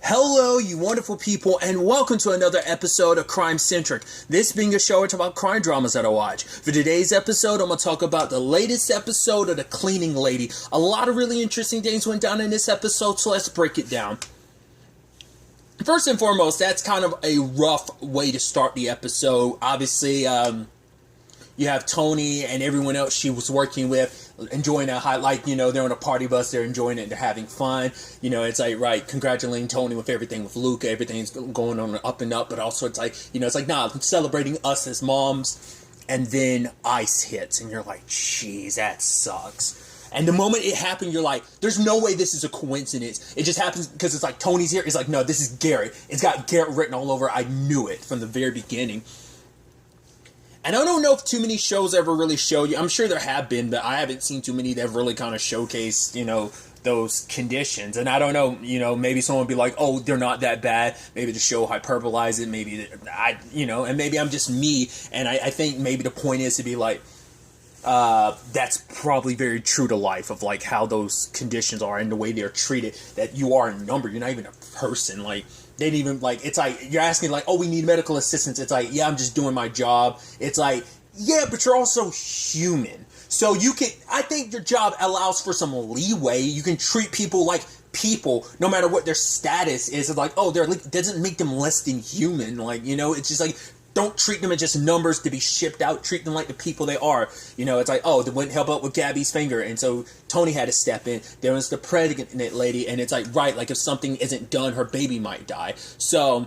Hello, you wonderful people, and welcome to another episode of Crime Centric. This being a show about crime dramas that I watch. For today's episode, I'm going to talk about the latest episode of The Cleaning Lady. A lot of really interesting things went down in this episode, so let's break it down. First and foremost, that's kind of a rough way to start the episode. Obviously, you have Tony and everyone else she was working with enjoying a high, like, you know, they're on a party bus, they're enjoying it, they're having fun. You know, it's like, right, congratulating Tony with everything with Luca, everything's going on up and up, but also it's like, you know, it's like, nah, celebrating us as moms, and then ice hits, and you're like, jeez, that sucks. And the moment it happened, you're like, there's no way this is a coincidence. It just happens because it's like, Tony's here. It's like, no, this is Garrett. It's got Garrett written all over. I knew it from the very beginning. And I don't know if too many shows ever really show you. I'm sure there have been, but I haven't seen too many that have really kind of showcased, you know, those conditions. And I don't know, you know, maybe someone would be like, oh, they're not that bad. Maybe the show hyperbolize it. Maybe you know, and maybe I'm just me. And I think maybe the point is to be like, that's probably very true to life of like how those conditions are and the way they're treated, that you are a number. You're not even a person. Like, they didn't even, like, it's like, you're asking, like, oh, we need medical assistance. It's like, yeah, I'm just doing my job. It's like, yeah, but you're also human. So you can, I think your job allows for some leeway. You can treat people like people, no matter what their status is. It's like, oh, they're, doesn't make them less than human. Like, you know, it's just like, don't treat them as just numbers to be shipped out. Treat them like the people they are. You know, it's like, oh, they wouldn't help out with Gabby's finger. And so Tony had to step in. There was the pregnant lady. And it's like, right, like if something isn't done, her baby might die. So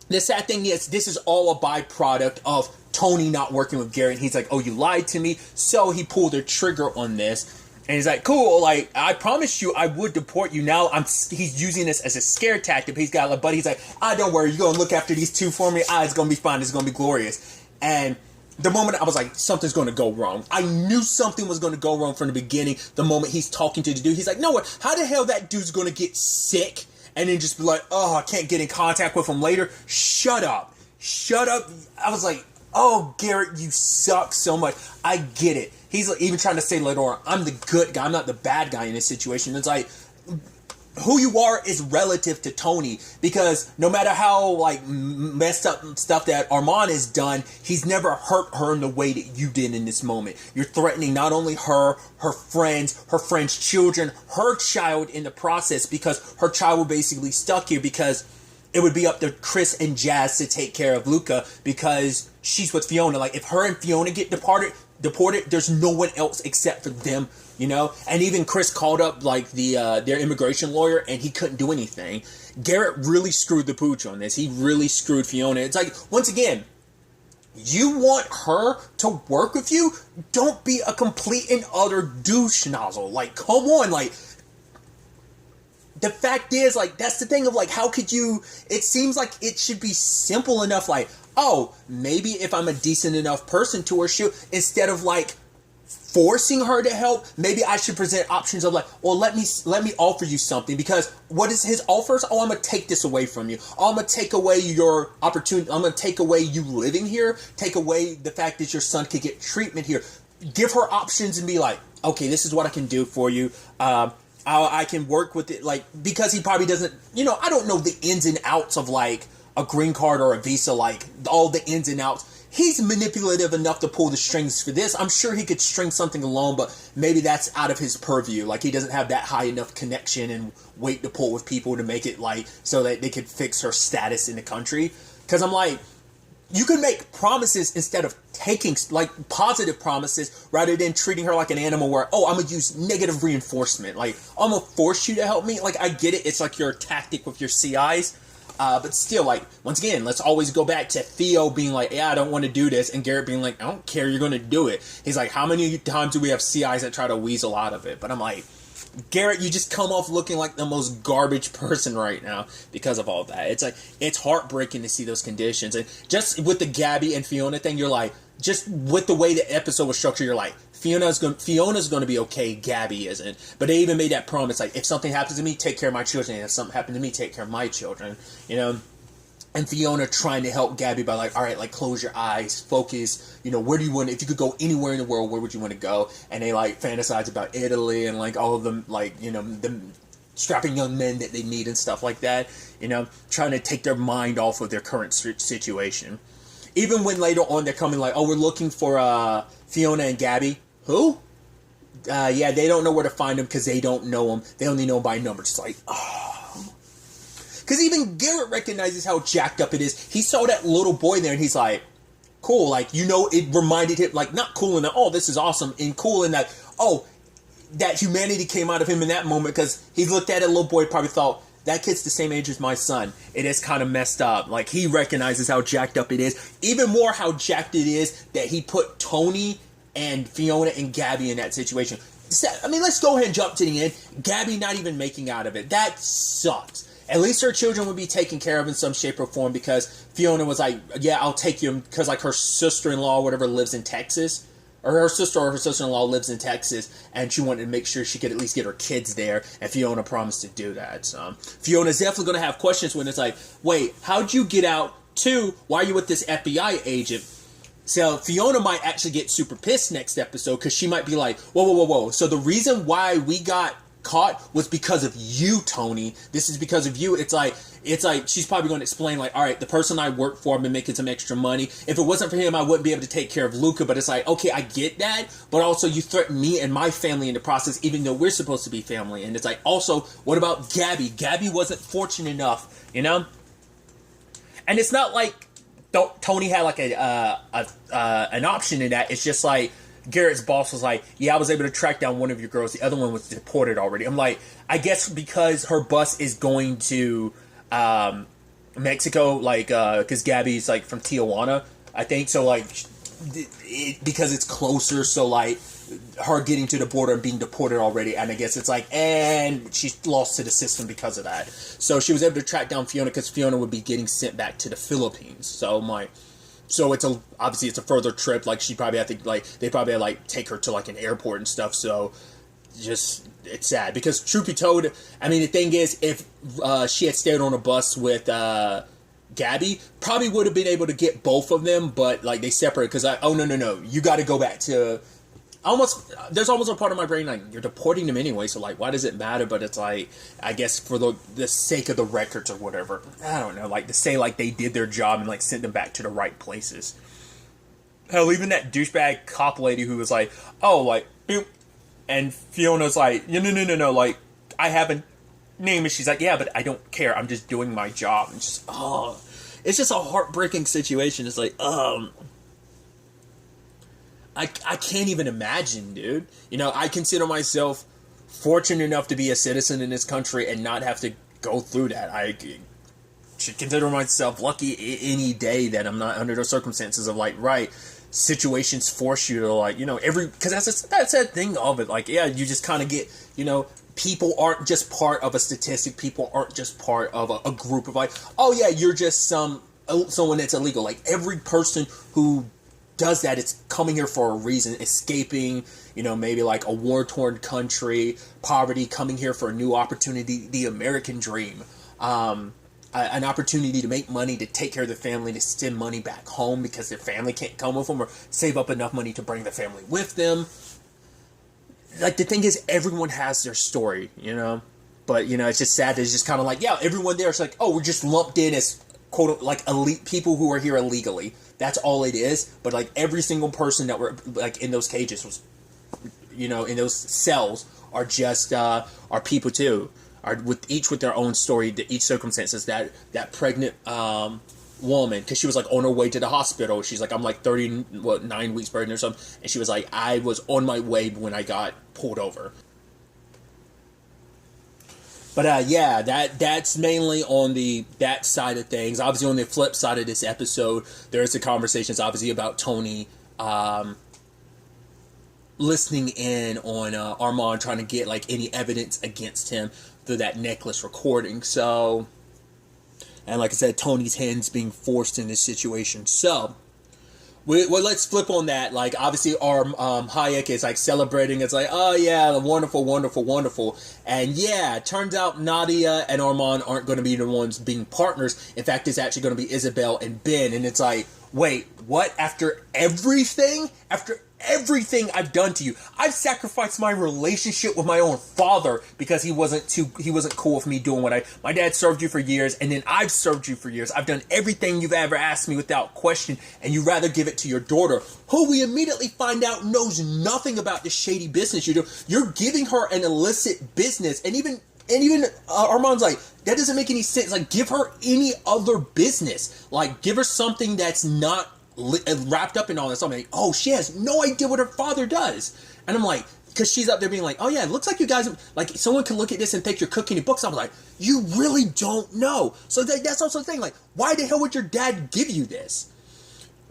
the sad thing is, this is all a byproduct of Tony not working with Garrett. He's like, oh, you lied to me. So he pulled the trigger on this. And he's like, cool, like, I promised you I would deport you. Now he's using this as a scare tactic. He's got a buddy. He's like, don't worry. You're going to look after these two for me. It's going to be fine. It's going to be glorious. And the moment I was like, something's going to go wrong. I knew something was going to go wrong from the beginning. The moment he's talking to the dude, he's like, no, what? How the hell that dude's going to get sick? And then just be like, oh, I can't get in contact with him later. Shut up. Shut up. I was like, oh, Garrett, you suck so much. I get it. He's like, even trying to say later on, I'm the good guy. I'm not the bad guy in this situation. It's like, who you are is relative to Tony, because no matter how like messed up stuff that Armand has done, he's never hurt her in the way that you did in this moment. You're threatening not only her friends' children, her child in the process, because her child will basically stuck here because it would be up to Chris and Jazz to take care of Luca because she's with Fiona. Like, if her and Fiona get deported, there's no one else except for them, you know? And even Chris called up, like, their immigration lawyer, and he couldn't do anything. Garrett really screwed the pooch on this. He really screwed Fiona. It's like, once again, you want her to work with you? Don't be a complete and utter douche nozzle. Like, come on, like, the fact is, like, that's the thing of, like, how could you, it seems like it should be simple enough, like, oh, maybe if I'm a decent enough person to her, instead of, like, forcing her to help, maybe I should present options of, like, well, let me offer you something, because what is his offers? Oh, I'm going to take this away from you. Oh, I'm going to take away your opportunity. I'm going to take away you living here, take away the fact that your son could get treatment here. Give her options and be like, okay, this is what I can do for you. I can work with it, like, because he probably doesn't, you know, I don't know the ins and outs of, like, a green card or a visa, like, all the ins and outs. He's manipulative enough to pull the strings for this. I'm sure he could string something along, but maybe that's out of his purview. Like, he doesn't have that high enough connection and weight to pull with people to make it, like, so that they could fix her status in the country. Because I'm like, you can make promises instead of taking, like, positive promises rather than treating her like an animal where, oh, I'm going to use negative reinforcement. Like, I'm going to force you to help me. Like, I get it. It's like your tactic with your CIs. But still, like, once again, let's always go back to Theo being like, yeah, I don't want to do this. And Garrett being like, I don't care. You're going to do it. He's like, how many times do we have CIs that try to weasel out of it? But I'm like, Garrett, you just come off looking like the most garbage person right now because of all that. It's like, it's heartbreaking to see those conditions. And just with the Gabby and Fiona thing, you're like, just with the way the episode was structured, you're like, Fiona's going to be okay, Gabby isn't. But they even made that promise, like, if something happens to me, take care of my children. And if something happened to me, take care of my children, you know? And Fiona trying to help Gabby by like, all right, like, close your eyes, focus, you know, where do you want, if you could go anywhere in the world, where would you want to go? And they like fantasize about Italy and like all of them, like, you know, them strapping young men that they meet and stuff like that, you know, trying to take their mind off of their current situation. Even when later on they're coming like, oh, we're looking for Fiona and Gabby. Who? Yeah, they don't know where to find them because they don't know them. They only know by number. Just like, oh. Because even Garrett recognizes how jacked up it is. He saw that little boy there and he's like, cool. Like, you know, it reminded him, like, not cool in that, oh, this is awesome. And cool in that, oh, that humanity came out of him in that moment because he looked at a little boy, probably thought, that kid's the same age as my son. It is kind of messed up. Like, he recognizes how jacked up it is. Even more how jacked it is that he put Tony and Fiona and Gabby in that situation. I mean, let's go ahead and jump to the end. Gabby not even making out of it. That sucks. At least her children would be taken care of in some shape or form because Fiona was like, yeah, I'll take you because like her sister-in-law or whatever lives in Texas. Or her sister-in-law lives in Texas, and she wanted to make sure she could at least get her kids there, and Fiona promised to do that. So Fiona's definitely going to have questions when it's like, wait, how'd you get out? 2, why are you with this FBI agent? So Fiona might actually get super pissed next episode, because she might be like, whoa. So the reason why we got caught was because of you, Tony. This is because of you. It's like she's probably going to explain like, all right, the person I work for, I've been making some extra money. If it wasn't for him, I wouldn't be able to take care of Luca. But it's like, okay, I get that, but also you threaten me and my family in the process, even though we're supposed to be family. And it's like, also, what about Gabby? Gabby wasn't fortunate enough, you know. And it's not like Tony had like an option in that. It's just like Garrett's boss was like, yeah, I was able to track down one of your girls. The other one was deported already. I'm like, I guess because her bus is going to Mexico, like, because Gabby's, like, from Tijuana, I think. So, like, because it's closer, so, like, her getting to the border and being deported already, and I guess it's like, and she lost to the system because of that. So she was able to track down Fiona because Fiona would be getting sent back to the Philippines. So, So obviously it's a further trip. Like, she probably have to, like, they probably had, like, take her to, like, an airport and stuff. So just, it's sad because truth be told, I mean, the thing is, if she had stayed on a bus with Gabby, probably would have been able to get both of them, but like they separated because no, you got to go back to there's almost a part of my brain like, you're deporting them anyway, so like, why does it matter? But it's like, I guess for the sake of the records or whatever, I don't know, like to say like they did their job and like sent them back to the right places. Hell, even that douchebag cop lady who was like, oh, like, boop. And Fiona's like, no, like, I have a name. And she's like, yeah, but I don't care. I'm just doing my job. And just, it's just a heartbreaking situation. It's like, I can't even imagine, dude. You know, I consider myself fortunate enough to be a citizen in this country and not have to go through that. I should consider myself lucky any day that I'm not under those circumstances of like, right, situations force you to like, you know, because that's that thing of it. Like, yeah, you just kind of get, you know, people aren't just part of a statistic. People aren't just part of a group of like, oh yeah, you're just someone that's illegal. Like, every person who does that, it's coming here for a reason, escaping, you know, maybe like a war-torn country, poverty, coming here for a new opportunity, the American dream, an opportunity to make money, to take care of their family, to send money back home because their family can't come with them, or save up enough money to bring the family with them. Like, the thing is, everyone has their story, you know, but, you know, it's just sad. It's just kind of like, yeah, everyone there is like, oh, we're just lumped in as, quote, like, elite people who are here illegally. That's all it is. But, like, every single person that were, like, in those cages was, you know, in those cells are just, are people too. Are with their own story, each circumstances. That pregnant woman, because she was, like, on her way to the hospital. She's like, I'm, like, 9 weeks pregnant or something. And she was like, I was on my way when I got pulled over. But, yeah, that's mainly on that side of things. Obviously, on the flip side of this episode, there's the conversations, obviously, about Tony listening in on Armand, trying to get, like, any evidence against him through that necklace recording. So, and like I said, Tony's hands being forced in this situation. So, well, let's flip on that. Like, obviously, our Hayek is, like, celebrating. It's like, oh, yeah, wonderful, wonderful, wonderful. And, yeah, it turns out Nadia and Armand aren't going to be the ones being partners. In fact, it's actually going to be Isabel and Ben. And it's like, wait, what? After everything? After everything I've done to you. I've sacrificed my relationship with my own father because he wasn't cool with me doing my dad served you for years, and then I've served you for years. I've done everything you've ever asked me without question, and you rather give it to your daughter, who we immediately find out knows nothing about the shady business you do. You're giving her an illicit business, and even Armand's like, that doesn't make any sense. Like, give her any other business. Like, give her something that's not wrapped up in all this. I'm like, oh, she has no idea what her father does. And I'm like, because she's up there being like, oh yeah, it looks like you guys, like, someone can look at this and think you're cooking your books. I'm like, you really don't know. So that's also the thing. Like, why the hell would your dad give you this?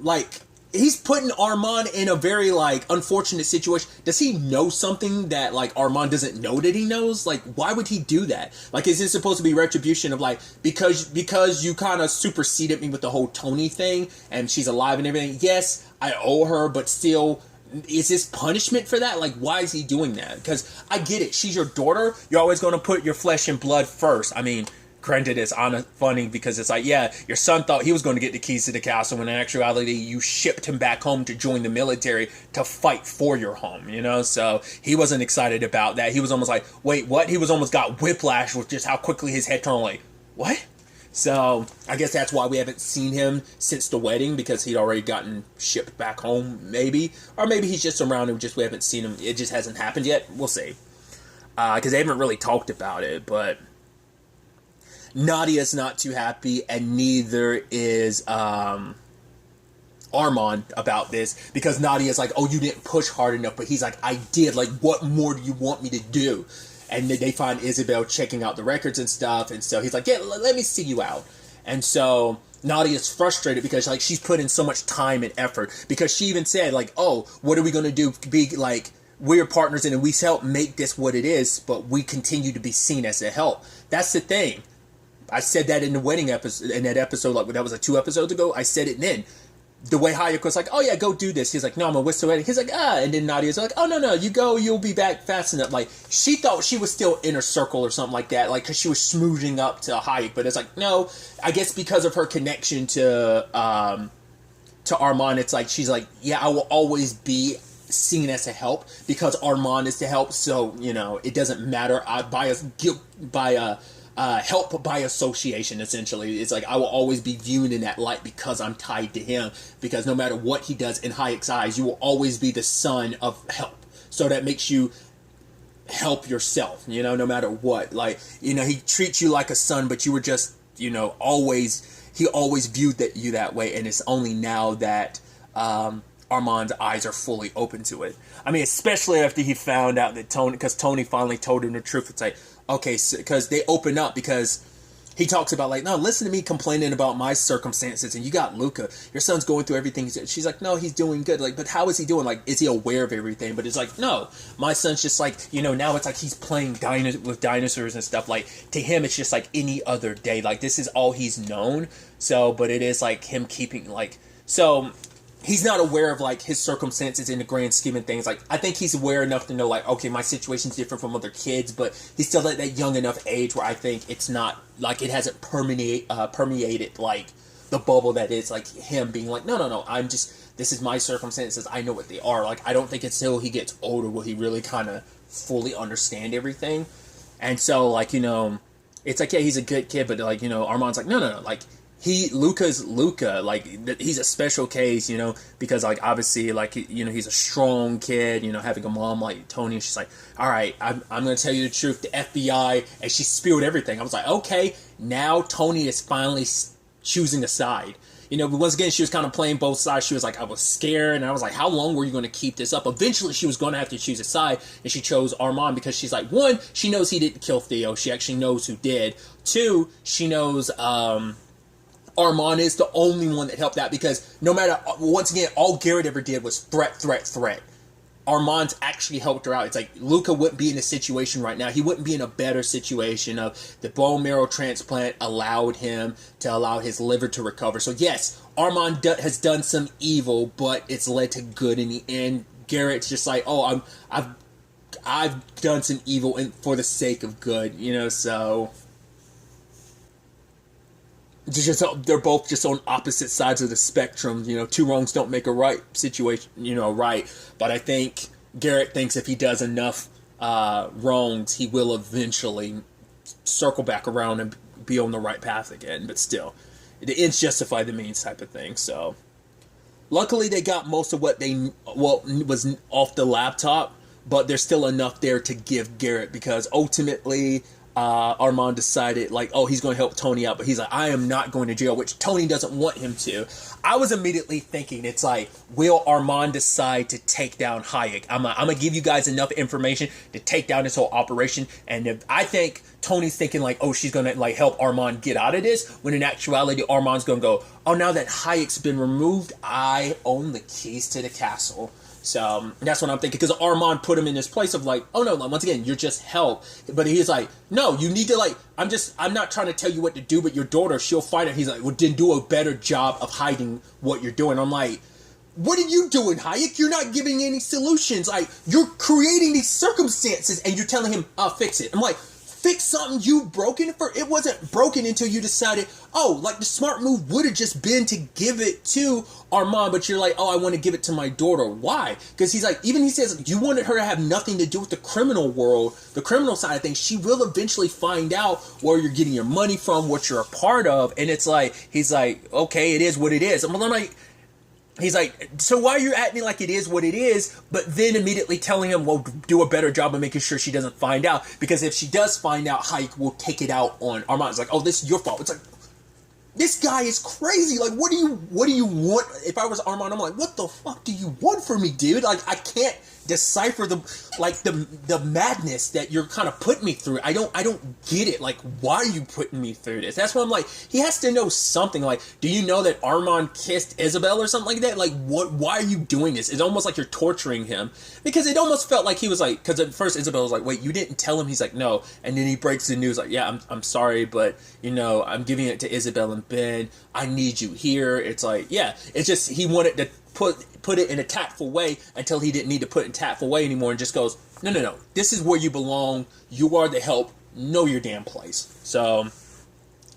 Like, he's putting Armand in a very, like, unfortunate situation. Does he know something that, like, Armand doesn't know that he knows? Like, why would he do that? Like, is this supposed to be retribution of, like, because you kind of superseded me with the whole Tony thing, and she's alive and everything? Yes, I owe her, but still, is this punishment for that? Like, why is he doing that? Because I get it. She's your daughter. You're always going to put your flesh and blood first. I mean, granted, it's funny because it's like, yeah, your son thought he was going to get the keys to the castle when in actuality you shipped him back home to join the military to fight for your home, you know? So he wasn't excited about that. He was almost like, wait, what? He was almost got whiplash with just how quickly his head turned, like, what? So I guess that's why we haven't seen him since the wedding, because he'd already gotten shipped back home, maybe. Or maybe he's just around and just we haven't seen him. It just hasn't happened yet. We'll see. Because they haven't really talked about it, but Nadia's not too happy, and neither is Armand about this, because Nadia's like, oh, you didn't push hard enough, but he's like, I did. Like, what more do you want me to do? And then they find Isabel checking out the records and stuff, and so he's like, yeah, let me see you out. And so Nadia's frustrated because, like, she's put in so much time and effort, because she even said, like, oh, what are we going to do? Be like, we're partners and we help make this what it is, but we continue to be seen as a help. That's the thing. I said that in the wedding episode, in that episode, like, that was like 2 episodes ago. I said it then. The way Hayek was like, oh yeah, go do this. He's like, no, I'm gonna whistle it. He's like, and then Nadia's like, oh no, you go, you'll be back fast enough. Like, she thought she was still inner circle or something like that, like, because she was smooching up to Hayek, but it's like, no, I guess because of her connection to Armand, it's like, she's like, yeah, I will always be seen as a help because Armand is to help, so, you know, it doesn't matter. Help by association, essentially. It's like, I will always be viewed in that light because I'm tied to him, because no matter what he does in Hayek's eyes, you will always be the son of help. So that makes you help yourself, you know, no matter what. Like, you know, he treats you like a son, but you were just, you know, he always viewed you that way, and it's only now that Armand's eyes are fully open to it. I mean, especially after he found out that Tony finally told him the truth. It's like, okay, because they open up, because he talks about, like, no, listen to me complaining about my circumstances, and you got Luca. Your son's going through everything. She's like, no, he's doing good. Like, but how is he doing? Like, is he aware of everything? But it's like, no, my son's just like, you know, now it's like he's playing with dinosaurs and stuff. Like, to him, it's just like any other day. Like, this is all he's known. So, but it is like him keeping, like, so he's not aware of, like, his circumstances in the grand scheme of things. Like, I think he's aware enough to know, like, okay, my situation's different from other kids, but he's still at that young enough age where I think it's not, like, it hasn't permeated, like, the bubble that is, like, him being like, no, this is my circumstances, I know what they are. Like, I don't think until he gets older will he really kind of fully understand everything. And so, like, you know, it's like, yeah, he's a good kid, but, like, you know, Armand's like, no, like, Luca's Luca, like, he's a special case, you know, because, like, obviously, like, you know, he's a strong kid, you know, having a mom like Tony, and she's like, all right, I'm going to tell you the truth, the FBI, and she spilled everything. I was like, okay, now Tony is finally choosing a side. You know, but once again, she was kind of playing both sides. She was like, I was scared, and I was like, how long were you going to keep this up? Eventually, she was going to have to choose a side, and she chose Armand because she's like, one, she knows he didn't kill Theo. She actually knows who did. Two, she knows, Armand is the only one that helped out, because no matter, once again, all Garrett ever did was threat. Armand's actually helped her out. It's like, Luca wouldn't be in a situation right now. He wouldn't be in a better situation of the bone marrow transplant allowed him to allow his liver to recover. So yes, Armand has done some evil, but it's led to good in the end. Garrett's just like, oh, I've done some evil for the sake of good, you know, so they're both just on opposite sides of the spectrum. You know, two wrongs don't make a right situation, you know, right. But I think Garrett thinks if he does enough wrongs, he will eventually circle back around and be on the right path again. But still, the ends justify the means type of thing. So luckily they got most of what was off the laptop, but there's still enough there to give Garrett, because ultimately Armand decided, like, oh, he's going to help Tony out, but he's like, I am not going to jail, which Tony doesn't want him to. I was immediately thinking, it's like, will Armand decide to take down Hayek? I'm going to give you guys enough information to take down this whole operation, and if I think Tony's thinking, like, oh, she's going to, like, help Armand get out of this, when in actuality, Armand's going to go, oh, now that Hayek's been removed, I own the keys to the castle. So that's what I'm thinking, because Armand put him in this place of like, oh no, once again, you're just help. But he's like, no, you need to, like, I'm not trying to tell you what to do, but your daughter, she'll fight it. He's like, well, then do a better job of hiding what you're doing. I'm like, what are you doing, Hayek? You're not giving any solutions. Like, you're creating these circumstances and you're telling him, I'll fix it. I'm like, fix something you've broken for? It wasn't broken until you decided, oh, like the smart move would have just been to give it to Armand, but you're like, oh, I want to give it to my daughter. Why? Because he's like, even he says, you wanted her to have nothing to do with the criminal world, the criminal side of things. She will eventually find out where you're getting your money from, what you're a part of. And it's like, he's like, okay, it is what it is. I'm like, he's like, so why are you acting like it is what it is, but then immediately telling him, well, do a better job of making sure she doesn't find out, because if she does find out, Hayek will take it out on Armand. It's like, oh, this is your fault. It's like, this guy is crazy. Like, what do you want? If I was Armand, I'm like, what the fuck do you want from me, dude? Like, I can't decipher the madness that you're kind of putting me through. I don't get it. Like, why are you putting me through this? That's why I'm like, he has to know something. Like, do you know that Armand kissed Isabel or something like that? Like, what? Why are you doing this? It's almost like you're torturing him, because it almost felt like he was like, because at first Isabel was like, wait, you didn't tell him? He's like, no. And then he breaks the news like, yeah, I'm sorry, but you know, I'm giving it to Isabel and Ben. I need you here. It's like, yeah, it's just, he wanted to put it in a tactful way until he didn't need to put it in a tactful way anymore, and just goes, no, this is where you belong. You are the help. Know your damn place. So,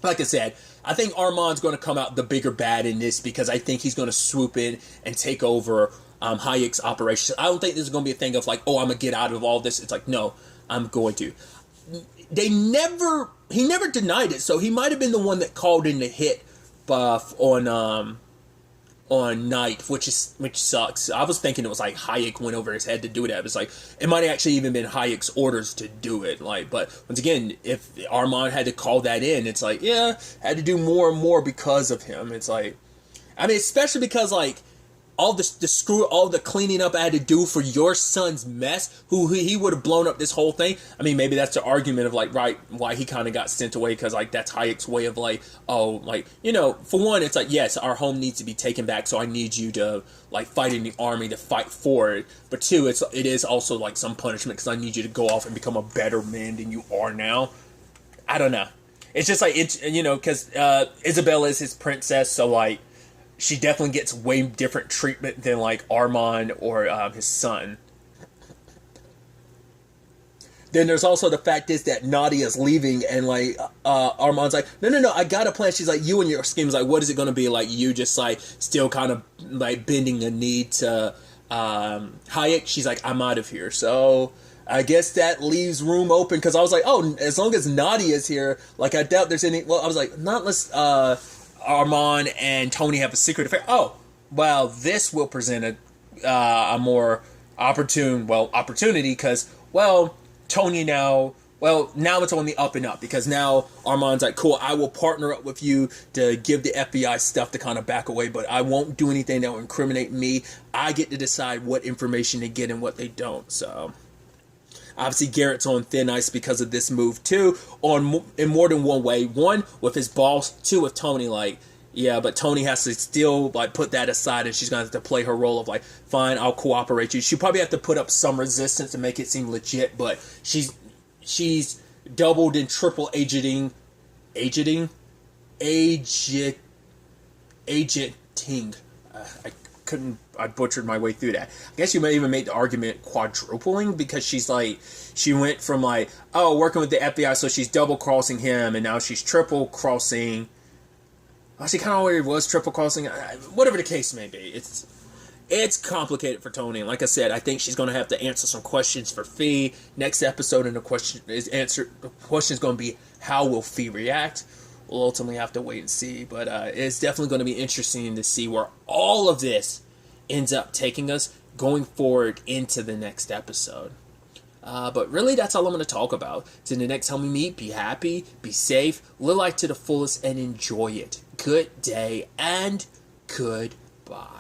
like I said, I think Armand's going to come out the bigger bad in this, because I think he's going to swoop in and take over Hayek's operation. I don't think this is going to be a thing of like, oh, I'm going to get out of all this. It's like, no, I'm going to. He never denied it, so he might have been the one that called in the hit on Night, which sucks. I was thinking it was like Hayek went over his head to do that. It's like, it might have actually even been Hayek's orders to do it. Like, but once again, if Armand had to call that in, it's like, yeah, had to do more and more because of him. It's like, I mean, especially because like all the cleaning up I had to do for your son's mess, who he would have blown up this whole thing. I mean, maybe that's the argument of like, right, why he kind of got sent away, because like that's Hayek's way of like, oh, like, you know, for one, it's like, yes, our home needs to be taken back, so I need you to like fight in the army to fight for it. But two, it is also like some punishment, because I need you to go off and become a better man than you are now. I don't know. It's just like, it's, you know, because Isabel is his princess, so like, she definitely gets way different treatment than like Armand or his son. Then there's also the fact is that Nadia's leaving, and like Armand's like, no, I got a plan. She's like, you and your scheme's like, what is it going to be? Like, you just like still kind of like bending the knee to Hayek. She's like, I'm out of here. So I guess that leaves room open, because I was like, oh, as long as Nadia's here, like I doubt there's any. Well, I was like, not unless Armand and Tony have a secret affair. Oh, well, this will present a more opportunity, because, well, Tony now it's on the up and up, because now Armand's like, cool, I will partner up with you to give the FBI stuff to kind of back away, but I won't do anything that will incriminate me. I get to decide what information they get and what they don't. So obviously Garrett's on thin ice because of this move too, in more than one way. One, with his boss. Two, with Tony. Like, yeah, but Tony has to still like put that aside, and she's going to have to play her role of like, fine, I'll cooperate you. She'll probably have to put up some resistance to make it seem legit, but she's doubled and triple agenting. I butchered my way through that. I guess you may even make the argument quadrupling, because she went from like, oh, working with the FBI, so she's double crossing him, and now she's triple crossing She kind of already was triple crossing. Whatever the case may be, it's complicated for Tony. And like I said, I think she's going to have to answer some questions for Fee. Next episode, and the question is going to be, how will Fee react? We'll ultimately have to wait and see. But it's definitely going to be interesting to see where all of this ends up taking us going forward into the next episode. But really, that's all I'm going to talk about. Till the next time we meet, be happy, be safe, live life to the fullest, and enjoy it. Good day and goodbye.